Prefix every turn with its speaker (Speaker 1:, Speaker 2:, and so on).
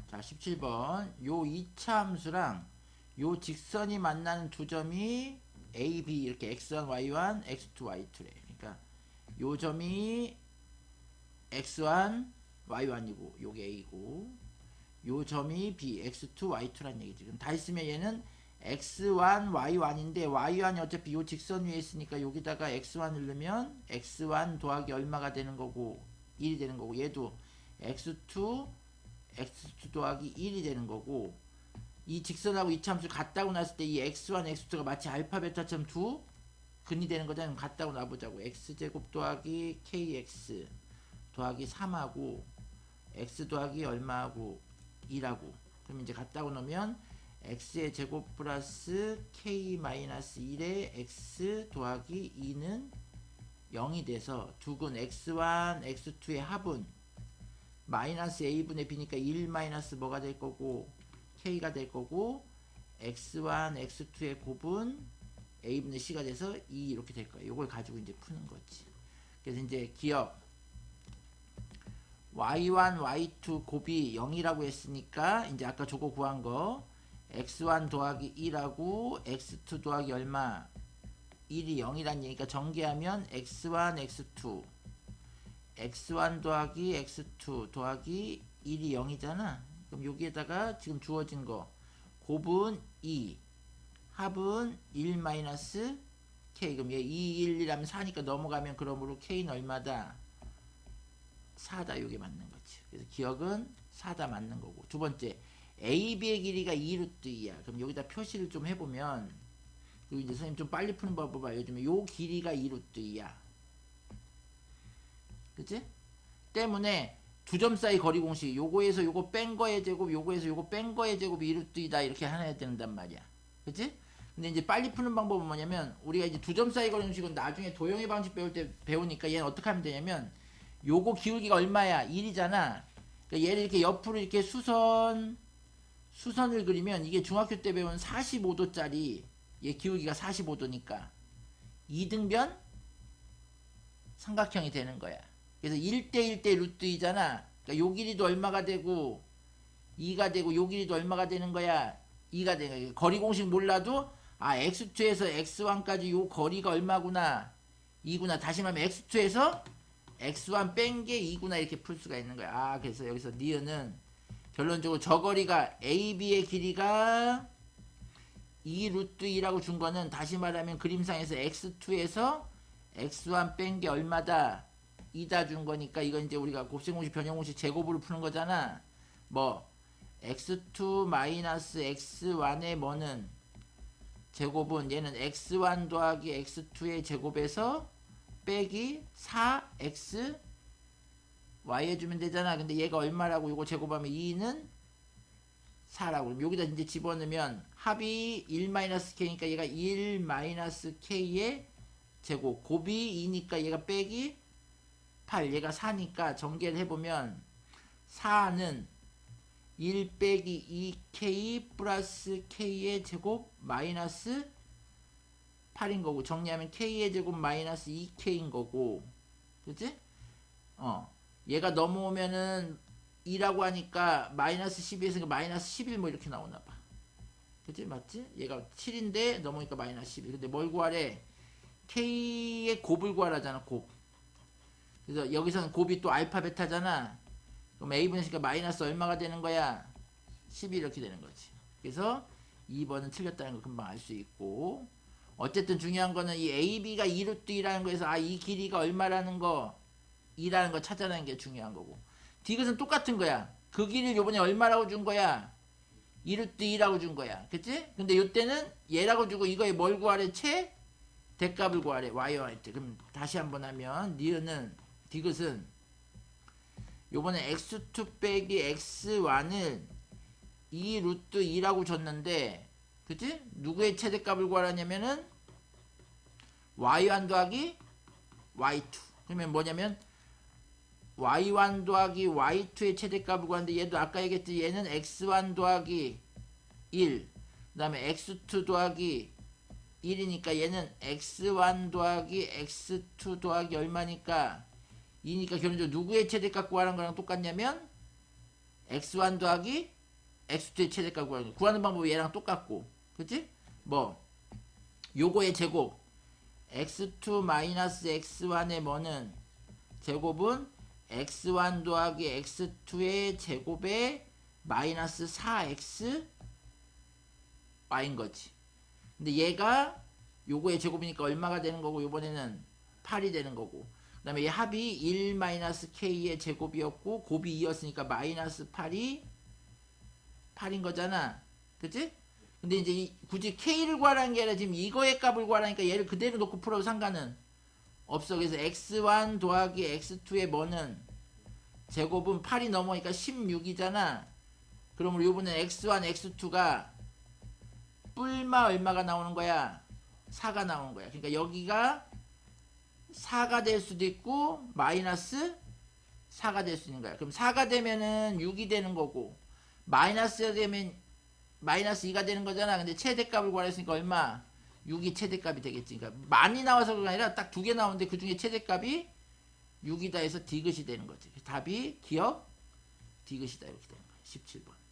Speaker 1: 자, 17번. 요 이차 함수랑 요 직선이 만나는 두 점이 A, B 이렇게 x1, y1, x2, y2래. 그러니까 요 점이 x1, y1이고 요게 A고 요 점이 B, x2, y2란 얘기지. 그럼 다 있으면 얘는 x1, y1인데 y1이 어차피 요 직선 위에 있으니까 여기다가 x1을 넣으면 x1 더하기 얼마가 되는 거고 1이 되는 거고 얘도 x2 더하기 1이 되는 거고 이 직선하고 이 참수 같다고 놨을 때 이 x1, x2가 마치 알파, 베타처럼 두 근이 되는 거잖아요. 같다고 놔보자고. x제곱 더하기 kx 더하기 3하고 x 더하기 얼마하고 2라고. 그럼 이제 같다고 놓으면 x의 제곱 플러스 k 마이너스 1의 x 더하기 2는 0이 돼서 두근 x1, x2의 합은 마이너스 a분의 b니까 1 마이너스 뭐가 될 거고 k가 될 거고 x1, x2의 곱은 a분의 c가 돼서 2 이렇게 될 거예요. 이걸 가지고 이제 푸는 거지. 그래서 이제 기억 y1, y2 곱이 0이라고 했으니까 이제 아까 저거 구한 거 x1 더하기 1하고 x2 더하기 얼마 1이 0이란 얘기니까 전개하면 x1, x2 x1 더하기 x2 더하기 1이 0이잖아. 그럼 여기에다가 지금 주어진 거 곱은 2 합은 1 마이너스 k. 그럼 얘 2, 1이라면 4니까 넘어가면 그러므로 k는 얼마다? 4다. 요게 맞는 거지. 그래서 기억은 4다 맞는 거고. 두 번째 AB의 길이가 2루트 2야. 그럼 여기다 표시를 좀 해보면 그리고 이제 선생님 좀 빨리 푸는 법 봐봐. 요즘에 요 길이가 2루트 2야. 그치? 때문에 두 점 사이 거리 공식 요거에서 요거 뺀 거의 제곱 요거에서 요거 뺀 거의 제곱이 2루트 2다 이렇게 하나 해야 된단 말이야. 그치? 근데 이제 빨리 푸는 방법은 뭐냐면 우리가 이제 두 점 사이 거리 공식은 나중에 도형의 방식 배울 때 배우니까 얘는 어떻게 하면 되냐면 요거 기울기가 얼마야? 1이잖아. 그러니까 얘를 이렇게 옆으로 이렇게 수선을 그리면 이게 중학교 때 배운 45도짜리 얘 기울기가 45도니까 이등변 삼각형이 되는 거야. 그래서 1대1대 루트 2잖아. 그러니까 요 길이도 얼마가 되고 2가 되고 요 길이도 얼마가 되는 거야? 2가 되는 거야. 거리 공식 몰라도 아 x2에서 x1까지 요 거리가 얼마구나 2구나. 다시 말하면 x2에서 x1 뺀 게 2구나 이렇게 풀 수가 있는 거야. 아 그래서 여기서 니은은 결론적으로 저 거리가 AB의 길이가 2 루트 2라고 준 거는 다시 말하면 그림상에서 x2에서 x1 뺀 게 얼마다? 2다 준 거니까 이건 이제 우리가 곱셈공식, 변형공식 제곱으로 푸는 거잖아. 뭐 x2 마이너스 x1의 뭐는 제곱은 얘는 x1 더하기 x2의 제곱에서 빼기 4x y 해주면 되잖아. 근데 얘가 얼마라고 이거 제곱하면 2는 4라고. 그럼 여기다 이제 집어넣으면 합이 1-k니까 얘가 1-k의 제곱 곱이 2니까 얘가 빼기 8 얘가 4니까 전개를 해보면 4는 1 빼기 2k 플러스 k의 제곱 마이너스 8인 거고 정리하면 k의 제곱 마이너스 2k인 거고 그치? 얘가 넘어오면은 2라고 하니까 마이너스 12에서 마이너스 11 뭐 이렇게 나오나 봐. 그치? 맞지? 얘가 7인데 넘어오니까 마이너스 11. 근데 뭘 구하래? k의 곱을 구하라잖아. 곱. 그래서 여기서는 곱이 또 알파 베타잖아. 그럼 a분의 C가 마이너스 얼마가 되는 거야? 12 이렇게 되는 거지. 그래서 2번은 틀렸다는 걸 금방 알 수 있고 어쨌든 중요한 거는 이 AB가 2루트 2라는 거에서 아 이 길이가 얼마라는 거 2라는 거 찾아내는 게 중요한 거고 디귿은 똑같은 거야. 그 길이를 요번에 얼마라고 준 거야? 2루트 2라고 준 거야. 그치? 근데 요때는 얘라고 주고 이거에 뭘 구하래? 채? 대값을 구하래. y와 때. 그럼 다시 한번 하면 니은은 디귿은 요번에 x2 빼기 x1을 2 루트 2라고 줬는데 그치? 누구의 최대값을 구하라냐면은 y1 더하기 y2 그러면 뭐냐면 y1 더하기 y2의 최대값을 구하는데 얘도 아까 얘기했지 얘는 x1 더하기 1 그 다음에 x2 더하기 1이니까 얘는 x1 더하기 x2 더하기 얼마니까 2니까 결론적으로 누구의 최대값 구하는 거랑 똑같냐면 x1 더하기 x2의 최대값 구하는 거. 구하는 방법이 얘랑 똑같고, 그치? 뭐 요거의 제곱 x2 마이너스 x1의 뭐는 제곱은 x1 더하기 x2의 제곱에 마이너스 4x y인 거지. 근데 얘가 요거의 제곱이니까 얼마가 되는 거고, 요번에는 8이 되는 거고, 그 다음에 얘 합이 1 마이너스 k의 제곱이었고 곱이 2였으니까 마이너스 8이 8인 거잖아. 그치? 근데 이제 굳이 k를 구하라는 게 아니라 지금 이거의 값을 구하라니까 얘를 그대로 놓고 풀어도 상관은 없어. 그래서 x1 더하기 x2의 뭐는 제곱은 8이 넘어니까 16이잖아. 그러면 요번엔 x1, x2가 뿔마 얼마가 나오는 거야? 4가 나오는 거야. 그러니까 여기가 4가 될 수도 있고 마이너스 4가 될 수 있는 거야. 그럼 4가 되면은 6이 되는 거고, 마이너스가 되면 마이너스 2가 되는 거잖아. 근데 최대값을 구하랬으니까 얼마? 6이 최대값이 되겠지. 그러니까 많이 나와서 그게 아니라 딱 2개 나오는데 그 중에 최대값이 6이다 해서 디귿이 되는 거지. 답이 기억 디귿이다 이렇게 되는 거야. 17번.